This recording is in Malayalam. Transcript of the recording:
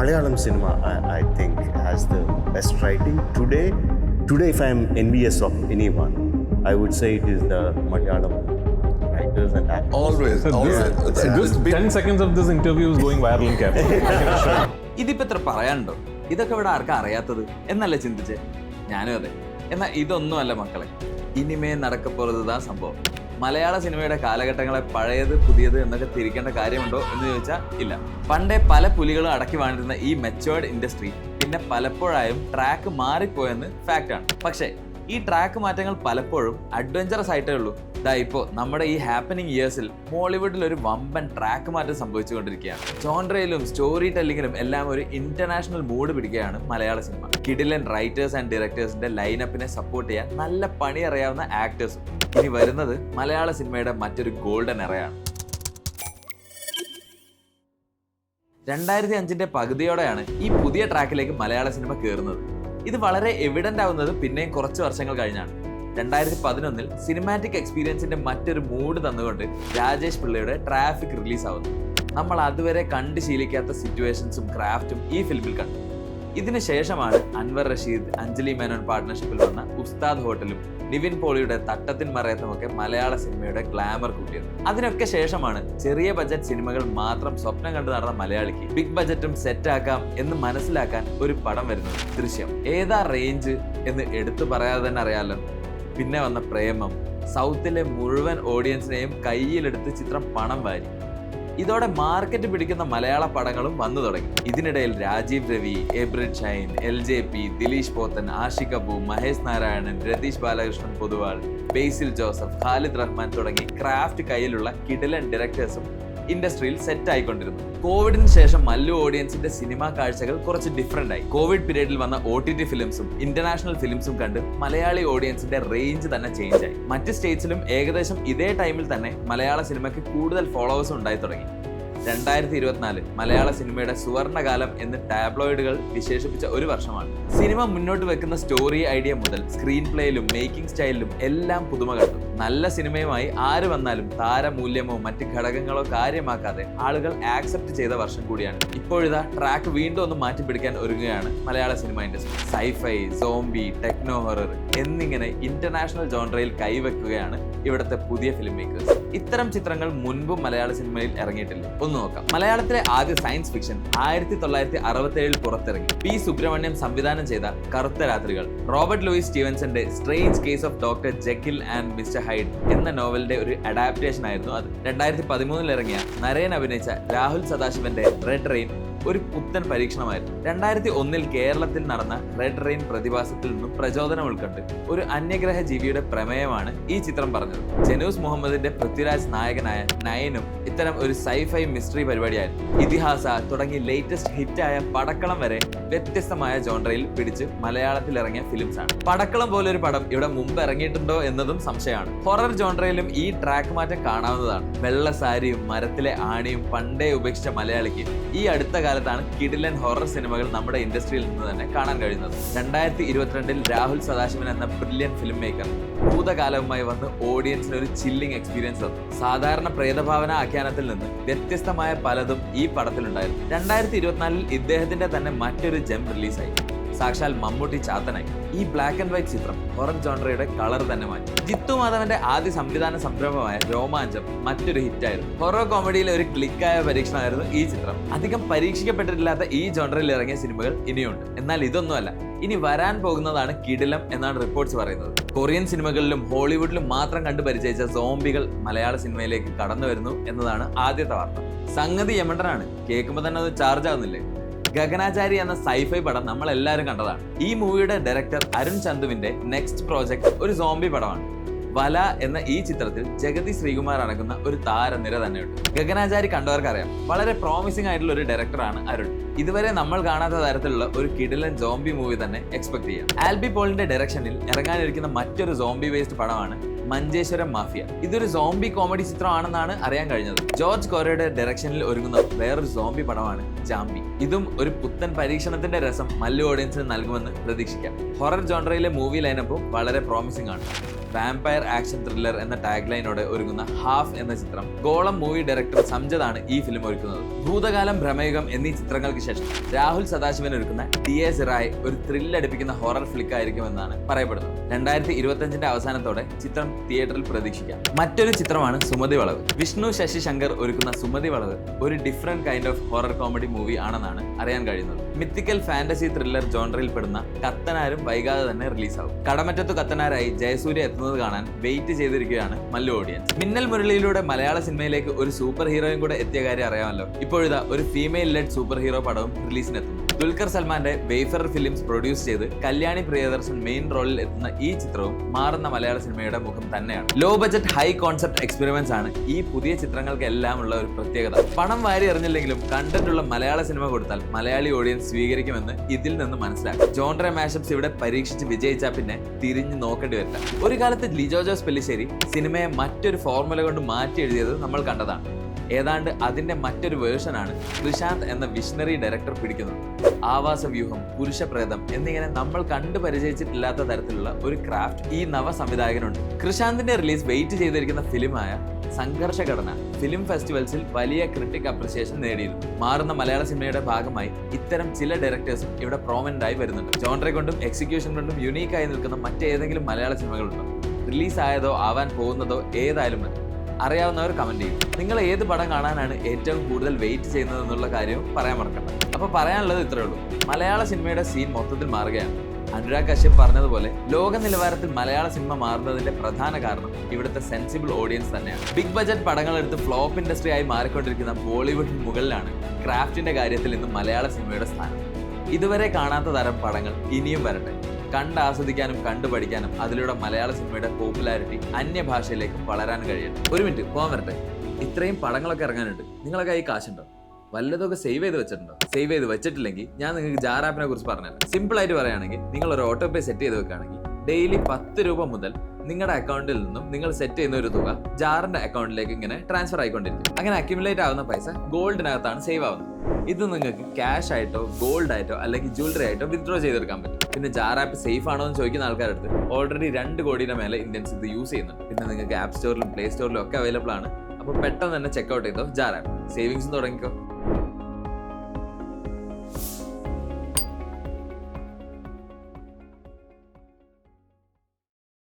Malayalam cinema, I think, has the best writing. Today, if I am envious of anyone, I would say it is the Malayalam writers and actors. Always. This 10 seconds of this interview is going viral in Kerala. ഇതിപ്പോ എത്ര പറയാനുണ്ടോ? ഇതൊക്കെ ഇവിടെ ആർക്കാ അറിയാത്തത് എന്നല്ലേ ചിന്തിച്ചേ? ഞാനും അതെ. എന്നാൽ ഇതൊന്നുമല്ല മക്കളെ, ഇനിമേ നടക്കപ്പോറതാ സംഭവം. മലയാള സിനിമയുടെ കാലഘട്ടങ്ങളെ പഴയത് പുതിയത് എന്നൊക്കെ തിരിക്കേണ്ട കാര്യമുണ്ടോ എന്ന് ചോദിച്ചാൽ ഇല്ല. പണ്ടേ പല പുലികളും അടക്കി വാണിരുന്ന ഈ മെച്ചുവേർഡ് ഇൻഡസ്ട്രി പിന്നെ പലപ്പോഴായും ട്രാക്ക് മാറിപ്പോയെന്ന് ഫാക്റ്റാണ്. പക്ഷേ ഈ ട്രാക്ക് മാറ്റങ്ങൾ പലപ്പോഴും അഡ്വഞ്ചറസ് ആയിട്ടേ ഉള്ളൂ. ഇപ്പോൾ നമ്മുടെ ഈ ഹാപ്പനിങ് ഇയേഴ്സിൽ ബോളിവുഡിൽ ഒരു വമ്പൻ ട്രാക്ക് മാറ്റം സംഭവിച്ചുകൊണ്ടിരിക്കുകയാണ്. ജോൺറയിലും സ്റ്റോറി ടെല്ലിങ്ങിലും എല്ലാം ഒരു ഇന്റർനാഷണൽ മൂഡ് പിടിക്കുകയാണ് മലയാള സിനിമ. കിടിലൻ റൈറ്റേഴ്സ് ആൻഡ് ഡയറക്ടേഴ്സിന്റെ ലൈനപ്പിനെ സപ്പോർട്ട് ചെയ്യാൻ നല്ല പണി അറിയാവുന്ന ആക്ടേഴ്സും. ഇനി വരുന്നത് മലയാള സിനിമയുടെ മറ്റൊരു ഗോൾഡൻ എറയാണ്. 2005 പകുതിയോടെയാണ് ഈ പുതിയ ട്രാക്കിലേക്ക് മലയാള സിനിമ കയറുന്നത്. ഇത് വളരെ എവിഡന്റ് ആവുന്നത് പിന്നെയും കുറച്ച് വർഷങ്ങൾ കഴിഞ്ഞാണ്. 2011 സിനിമാറ്റിക് എക്സ്പീരിയൻസിന്റെ മറ്റൊരു മൂഡ് തന്നുകൊണ്ട് രാജേഷ് പിള്ളയുടെ ട്രാഫിക് റിലീസ് ആവുന്നു. നമ്മൾ അതുവരെ കണ്ട് ശീലിക്കാത്ത സിറ്റുവേഷൻസും ക്രാഫ്റ്റും ഈ ഫിലിമിൽ കണ്ടു. ഇതിനു ശേഷമാണ് അൻവർ റഷീദ്, അഞ്ജലി മേനോൻ പാർട്ട്ണർഷിപ്പിൽ വന്ന ഉസ്താദ് ഹോട്ടലും നിവിൻ പോളിയുടെ തട്ടത്തിൻ മറയത്തുമൊക്കെ മലയാള സിനിമയുടെ ഗ്ലാമർ കൂട്ടിയത്. അതിനൊക്കെ ശേഷമാണ് ചെറിയ ബജറ്റ് സിനിമകൾ മാത്രം സ്വപ്നം കണ്ടു നടന്ന മലയാളിക്ക് ബിഗ് ബജറ്റും സെറ്റാക്കാം എന്ന് മനസ്സിലാക്കാൻ ഒരു പടം വരുന്നത്. ദൃശ്യം ഏതാ റേഞ്ച് എന്ന് എടുത്തു പറയാതെ തന്നെ അറിയാലോ. പിന്നെ വന്ന പ്രേമം സൗത്തിലെ മുഴുവൻ ഓഡിയൻസിനെയും കയ്യിലെടുത്ത് ചിത്രം പണം വാരി. ഇതോടെ മാർക്കറ്റ് പിടിക്കുന്ന മലയാള പടങ്ങളും വന്നു തുടങ്ങി. ഇതിനിടയിൽ രാജീവ് രവി, എബ്രിഡ് ഷൈൻ, LJP, ദിലീഷ് പോത്തൻ, ആഷിഖ് അബു, മഹേഷ് നാരായണൻ, രതീഷ് ബാലകൃഷ്ണൻ പൊതുവാൾ, ബേസിൽ ജോസഫ്, ഖാലിദ് റഹ്മാൻ തുടങ്ങി ക്രാഫ്റ്റ് കയ്യിലുള്ള കിടിലൻ ഡയറക്ടേഴ്സും ഇൻഡസ്ട്രിയിൽ സെറ്റ് ആയിക്കൊണ്ടിരുന്നു. കോവിഡിന് ശേഷം മല്ലു ഓഡിയൻസിന്റെ സിനിമാ കാഴ്ചകൾ കുറച്ച് ഡിഫറെന്റ് ആയി. കോവിഡ് പീരീഡിൽ വന്ന OTT ഫിലിംസും ഇന്റർനാഷണൽ ഫിലിംസും കണ്ട് മലയാളി ഓഡിയൻസിന്റെ റേഞ്ച് തന്നെ ചേഞ്ച് ആയി. മറ്റ് സ്റ്റേറ്റ്സിലും ഏകദേശം ഇതേ ടൈമിൽ തന്നെ മലയാള സിനിമയ്ക്ക് കൂടുതൽ ഫോളോവേഴ്സ് ഉണ്ടായി തുടങ്ങി. 2024 മലയാള സിനിമയുടെ സുവർണകാലം എന്ന് ടാബ്ലോയിഡുകൾ വിശേഷിപ്പിച്ച ഒരു വർഷമാണ്. സിനിമ മുന്നോട്ട് വെക്കുന്ന സ്റ്റോറി ഐഡിയ മുതൽ സ്ക്രീൻ പ്ലേയിലും മേക്കിംഗ് സ്റ്റൈലിലും എല്ലാം പുതുമ കണ്ടു. നല്ല സിനിമയുമായി ആര് വന്നാലും താരമൂല്യമോ മറ്റ് ഘടകങ്ങളോ കാര്യമാക്കാതെ ആളുകൾ ആക്സെപ്റ്റ് ചെയ്ത വർഷം കൂടിയാണ്. ഇപ്പോഴിതാ ട്രാക്ക് വീണ്ടും ഒന്ന് മാറ്റിപ്പിടിക്കാൻ ഒരുങ്ങുകയാണ് മലയാള സിനിമ industry. Scifi, zombie, techno horror എന്നിങ്ങനെ ഇന്റർനാഷണൽ ജോൺറയിൽ കൈവെക്കുകയാണ് ഇവിടുത്തെ പുതിയ ഫിലിം മേക്കേഴ്സ്. ഇത്തരം ചിത്രങ്ങൾ മുൻപും മലയാള സിനിമയിൽ ഇറങ്ങിയിട്ടില്ല. ഒന്ന് നോക്കാം. മലയാളത്തിലെ ആദ്യ സയൻസ് ഫിക്ഷൻ 1967 പുറത്തിറങ്ങി. P. സുബ്രഹ്മണ്യം സംവിധാനം ചെയ്ത കറുത്ത രാത്രികൾ, റോബർട്ട് ലൂയിസ് സ്റ്റീവൻസന്റെ strange case of doctor Jekyll and mister Hyde എന്ന നോവലിന്റെ ഒരു അഡാപ്റ്റേഷൻ ആയിരുന്നു അത്. 2013 ഇറങ്ങിയ നരേൻ അഭിനയിച്ച രാഹുൽ സദാശിവന്റെ റെഡ് റെയിൻ ഒരു പുത്തൻ പരീക്ഷണമായിരുന്നു. 2001 കേരളത്തിൽ നടന്ന റെഡ് റെയിൻ പ്രതിഭാസത്തിൽ നിന്നും പ്രചോദനം ഉൾക്കൊണ്ട് ഒരു അന്യഗ്രഹ ജീവിയുടെ പ്രമേയമാണ് ഈ ചിത്രം പറഞ്ഞത്. ജനൂസ് മുഹമ്മദിന്റെ പൃഥ്വിരാജ് നായകനായ നയനും ഇത്തരം ഒരു സൈഫൈ മിസ്റ്ററി പരിപാടിയായിരുന്നു. ഇതിഹാസ തുടങ്ങി ലേറ്റസ്റ്റ് ഹിറ്റായ പടക്കളം വരെ വ്യത്യസ്തമായ ജോൺറയിൽ പിടിച്ച് മലയാളത്തിൽ ഇറങ്ങിയ ഫിലിംസ് ആണ്. പടക്കളം പോലൊരു പടം ഇവിടെ മുമ്പ് ഇറങ്ങിയിട്ടുണ്ടോ എന്നതും സംശയമാണ്. ഹൊറർ ജോൺറയിലും ഈ ട്രാക്ക് മാറ്റം കാണാവുന്നതാണ്. വെള്ള സാരിയും മരത്തിലെ ആണിയും പണ്ടേ ഉപേക്ഷിച്ച മലയാളിക്ക് ഈ അടുത്ത കാലത്താണ് കിടിലൻ ഹൊറർ സിനിമകൾ നമ്മുടെ ഇൻഡസ്ട്രിയിൽ നിന്ന് തന്നെ കാണാൻ കഴിയുന്നത്. 2022 രാഹുൽ സദാശിവൻ എന്ന ബ്രില്യൻ ഫിലിം മേക്കർ ഭൂതകാലവുമായി വന്ന് ഓഡിയൻസിന് ഒരു ചില്ലിംഗ് എക്സ്പീരിയൻസ് തന്നു. സാധാരണ പ്രേതഭാവന ആഖ്യാനത്തിൽ നിന്ന് വ്യത്യസ്തമായ പലതും ഈ പടത്തിലുണ്ടായിരുന്നു. 2024 ഇദ്ദേഹത്തിന്റെ തന്നെ മറ്റൊരു ജെം റിലീസായി. സാക്ഷാൽ മമ്മൂട്ടി ചാത്തനായി. ഈ ബ്ലാക്ക് ആൻഡ് വൈറ്റ് ചിത്രം ഹൊറർ ജോൺറയുടെ കളർ തന്നെ മാറ്റി. ജിത്തു മാധവന്റെ ആദ്യ സംവിധാന സംരംഭമായ രോമാഞ്ചം മറ്റൊരു ഹിറ്റായിരുന്നു. ഹൊറർ കോമഡിയിലെ ഒരു ക്ലിക്കായ പരീക്ഷണമായിരുന്നു ഈ ചിത്രം. അധികം പരീക്ഷിക്കപ്പെട്ടിട്ടില്ലാത്ത ഈ ജോൺറയിൽ ഇറങ്ങിയ സിനിമകൾ ഇനിയുണ്ട്. എന്നാൽ ഇതൊന്നുമല്ല, ഇനി വരാൻ പോകുന്നതാണ് കിടിലം എന്നാണ് റിപ്പോർട്ട്സ് പറയുന്നത്. കൊറിയൻ സിനിമകളിലും ഹോളിവുഡിലും മാത്രം കണ്ടു പരിചയിച്ച സോംബികൾ മലയാള സിനിമയിലേക്ക് കടന്നു വരുന്നു എന്നതാണ് ആദ്യത്തെ വാർത്ത. സംഗതി യമണ്ടനാണ്. കേൾക്കുമ്പോൾ തന്നെ അത് ചാർജ് ആവുന്നില്ലേ? ഗഗനാചാരി എന്ന സൈഫൈ പടം നമ്മൾ എല്ലാവരും കണ്ടതാണ്. ഈ മൂവിയുടെ ഡയറക്ടർ അരുൺ ചന്തുവിന്റെ നെക്സ്റ്റ് പ്രോജക്ട് ഒരു സോംബി പടമാണ്. വല എന്ന ഈ ചിത്രത്തിൽ ജഗതി ശ്രീകുമാർ അടങ്ങുന്ന ഒരു താരനിര തന്നെയുണ്ട്. ഗഗനാചാരി കണ്ടവർക്കറിയാം, വളരെ പ്രോമിസിംഗ് ആയിട്ടുള്ള ഒരു ഡയറക്ടറാണ് അരുൺ. ഇതുവരെ നമ്മൾ കാണാത്ത തരത്തിലുള്ള ഒരു കിടിലൻ സോംബി മൂവി തന്നെ എക്സ്പെക്ട് ചെയ്യാം. ആൽബി പോളിന്റെ ഡയറക്ഷനിൽ ഇറങ്ങാനിരിക്കുന്ന മറ്റൊരു സോംബി ബേസ്ഡ് പടമാണ് മഞ്ചേശ്വരം മാഫിയ. ഇതൊരു സോംബി കോമഡി ചിത്രമാണെന്നാണ് അറിയാൻ കഴിഞ്ഞത്. ജോർജ് കോരയുടെ ഡയറക്ഷനിൽ ഒരുങ്ങുന്ന വേറൊരു സോംബി പടമാണ് ജാംബി. ഇതും ഒരു പുത്തൻ പരീക്ഷണത്തിന്റെ രസം മല്ലു ഓഡിയൻസിന് നൽകുമെന്ന് പ്രതീക്ഷിക്കാം. ഹൊറർ ജോൺറയിലെ മൂവി ലൈനപ്പും വളരെ പ്രോമിസിംഗ് ആണ്. വാമ്പയർ ആക്ഷൻ ത്രില്ലർ എന്ന ടാഗ് ലൈനോടെ ഒരുങ്ങുന്ന ഹാഫ് എന്ന ചിത്രം ഗോളം മൂവി ഡയറക്ടർ സംജദാണ് ഈ ഫിലിം ഒരുക്കുന്നത്. ഭൂതകാലം, ഭ്രമയുഗം എന്നീ ചിത്രങ്ങൾക്ക് ശേഷം രാഹുൽ സദാശിവൻ ഒരുക്കുന്ന ഡിയെ സിറായ് ഒരു ത്രില്ലടിപ്പിക്കുന്ന ഹൊറർ ഫ്ലിക്ക് ആയിരിക്കുമെന്നാണ് പറയപ്പെടുന്നത്. 2025 അവസാനത്തോടെ ചിത്രം തിയേറ്ററിൽ പ്രതീക്ഷിക്കാം. മറ്റൊരു ചിത്രമാണ് സുമതി വളവ്. വിഷ്ണു ശശി ശങ്കർ ഒരുക്കുന്ന സുമതി വളവ് ഒരു different kind of horror comedy movie ആണെന്നാണ് അറിയാൻ കഴിയുന്നത്. മിത്തിക്കൽ ഫാന്റസി ത്രില്ലർ ജോണറിൽ പെടുന്ന കത്തനാരും വൈകാതെ തന്നെ റിലീസാവും. കടമറ്റത്തു കത്തനാരായി ജയസൂര്യ എത്തുന്നത് കാണാൻ വെയിറ്റ് ചെയ്തിരിക്കുകയാണ് മല്ലു ഓഡിയൻസ്. മിന്നൽ മുരളിയിലൂടെ മലയാള സിനിമയിലേക്ക് ഒരു സൂപ്പർ ഹീറോയും കൂടെ എത്തിയ കാര്യം അറിയാമല്ലോ. ഇപ്പോഴിതാ ഒരു ഫീമെയിൽ ലെഡ് സൂപ്പർ ഹീറോ പടവും റിലീസിനെത്തുന്നു. ദുൽഖർ സൽമാന്റെ വെയ്ഫർ ഫിലിംസ് പ്രൊഡ്യൂസ് ചെയ്ത് കല്യാണി പ്രിയദർശൻ മെയിൻ റോളിൽ എത്തുന്ന ഈ ചിത്രവും മാറുന്ന മലയാള സിനിമയുടെ മുഖം തന്നെയാണ്. Low budget high concept experiments ആണ് ഈ പുതിയ ചിത്രങ്ങൾക്കെല്ലാം ഉള്ള ഒരു പ്രത്യേകത. പണം വാരി എറിഞ്ഞില്ലെങ്കിലും കണ്ടന്റ് ഉള്ള മലയാള സിനിമ കൊടുത്താൽ മലയാളി ഓഡിയൻസ് സ്വീകരിക്കുമെന്ന് ഇതിൽ നിന്ന് മനസ്സിലാക്കും. ജോൺറെ മാഷപ്സ് ഇവിടെ പരീക്ഷിച്ച് വിജയിച്ചാൽ പിന്നെ തിരിഞ്ഞു നോക്കേണ്ടി വരില്ല. ഒരു കാലത്ത് ലിജോ ജോസ് പെല്ലിശ്ശേരി സിനിമയെ മറ്റൊരു ഫോർമുല കൊണ്ട് മാറ്റി എഴുതിയത് നമ്മൾ കണ്ടതാണ്. ഏതാണ്ട് അതിന്റെ മറ്റൊരു വേർഷനാണ് കൃഷാന്ത് എന്ന വിഷണറി ഡയറക്ടർ പിടിക്കുന്നത്. ആവാസവ്യൂഹം, പുരുഷപ്രേതം എന്നിങ്ങനെ നമ്മൾ കണ്ടു പരിചയിച്ചിട്ടില്ലാത്ത തരത്തിലുള്ള ഒരു ക്രാഫ്റ്റ് ഈ നവ സംവിധായകനുണ്ട്. കൃഷാന്തിന്റെ റിലീസ് വെയിറ്റ് ചെയ്തിരിക്കുന്ന ഫിലിമായ സംഘർഷഘടന ഫിലിം ഫെസ്റ്റിവൽസിൽ വലിയ ക്രിട്ടിക് അപ്രിസിയേഷൻ നേടിയിരുന്നു. മാറുന്ന മലയാള സിനിമയുടെ ഭാഗമായി ഇത്തരം ചില ഡയറക്ടേഴ്സും ഇവിടെ പ്രോമിനന്റ് ആയി വരുന്നുണ്ട്. ജോൺറെ കൊണ്ടും എക്സിക്യൂഷൻ കൊണ്ടും യുണീക്കായി നിൽക്കുന്ന മറ്റേതെങ്കിലും മലയാള സിനിമകളുണ്ടോ? റിലീസ് ആയതോ ആവാൻ പോകുന്നതോ ഏതായാലും മതി. അറിയാവുന്നവർ കമന്റ് ചെയ്യും. നിങ്ങൾ ഏത് പടം കാണാനാണ് ഏറ്റവും കൂടുതൽ വെയിറ്റ് ചെയ്യുന്നത് എന്നുള്ള കാര്യവും പറയാൻ മറക്കണ്ട. അപ്പൊ പറയാനുള്ളത് ഇത്രയേ ഉള്ളൂ. മലയാള സിനിമയുടെ സീൻ മൊത്തത്തിൽ മാറുകയാണ്. അനുരാഗ് കശ്യപ് പറഞ്ഞതുപോലെ ലോക നിലവാരത്തിൽ മലയാള സിനിമ മാറുന്നതിന്റെ പ്രധാന കാരണം ഇവിടുത്തെ സെൻസിബിൾ ഓഡിയൻസ് തന്നെയാണ്. ബിഗ് ബജറ്റ് പടങ്ങൾ എടുത്ത് ഫ്ലോപ്പ് ഇൻഡസ്ട്രി ആയി മാറിക്കൊണ്ടിരിക്കുന്ന ബോളിവുഡിന് മുകളിലാണ് ക്രാഫ്റ്റിന്റെ കാര്യത്തിൽ ഇന്ന് മലയാള സിനിമയുടെ സ്ഥാനം. ഇതുവരെ കാണാത്ത തരം പടങ്ങൾ ഇനിയും വരട്ടെ. കണ്ടാസ്വദിക്കാനും കണ്ടുപഠിക്കാനും അതിലൂടെ മലയാള സിനിമയുടെ പോപ്പുലാരിറ്റി അന്യഭാഷയിലേക്കും വളരാൻ കഴിയട്ടെ. ഒരു മിനിറ്റ് പോകാൻ വരട്ടെ. ഇത്രയും പടങ്ങളൊക്കെ ഇറങ്ങാനുണ്ട്. നിങ്ങളൊക്കെ ഈ കാശുണ്ടോ? വല്ലതൊക്കെ സേവ് ചെയ്ത് വെച്ചിട്ടുണ്ടോ? സേവ് ചെയ്ത് വെച്ചിട്ടില്ലെങ്കിൽ ഞാൻ നിങ്ങൾക്ക് ജാർ ആപ്പിനെ കുറിച്ച് പറഞ്ഞുതരാം. സിമ്പിൾ ആയിട്ട് പറയുകയാണെങ്കിൽ നിങ്ങൾ ഒരു ഓട്ടോ പേ സെറ്റ് ചെയ്ത് വെക്കുകയാണെങ്കിൽ ഡെയിലി 10 രൂപ മുതൽ നിങ്ങളുടെ അക്കൗണ്ടിൽ നിന്നും നിങ്ങൾ സെറ്റ് ചെയ്യുന്ന ഒരു തുക ജാറിന്റെ അക്കൗണ്ടിലേക്ക് ഇങ്ങനെ ട്രാൻസ്ഫർ ആയിക്കൊണ്ടിരിക്കും. അങ്ങനെ അക്യുമുലേറ്റ് ആവുന്ന പൈസ ഗോൾഡിനകത്താണ് സേവ് ആവുന്നത്. ഇത് നിങ്ങൾക്ക് ക്യാഷ് ആയിട്ടോ ഗോൾഡ് ആയിട്ടോ അല്ലെങ്കിൽ ജ്വല്ലറി ആയിട്ടോ വിത്ഡ്രോ ചെയ്തെടുക്കാൻ പറ്റും. പിന്നെ ജാർ ആപ്പ് സേഫ് ആണോ എന്ന് ചോദിക്കുന്ന ആൾക്കാരുടെ ഓൾറെഡി 2 കോടിയുടെ മേലെ ഇന്ത്യൻസ് ഇത് യൂസ് ചെയ്യുന്നുണ്ട്. പിന്നെ നിങ്ങൾക്ക് ആപ്പ് സ്റ്റോറിലും പ്ലേ സ്റ്റോറിലും ഒക്കെ അവൈലബിൾ ആണ്. അപ്പോൾ പെട്ടെന്ന് തന്നെ ചെക്കൗട്ട് ചെയ്തോ ജാർ ആപ്പ്. സേവിങ്സും തുടങ്ങിക്കോ.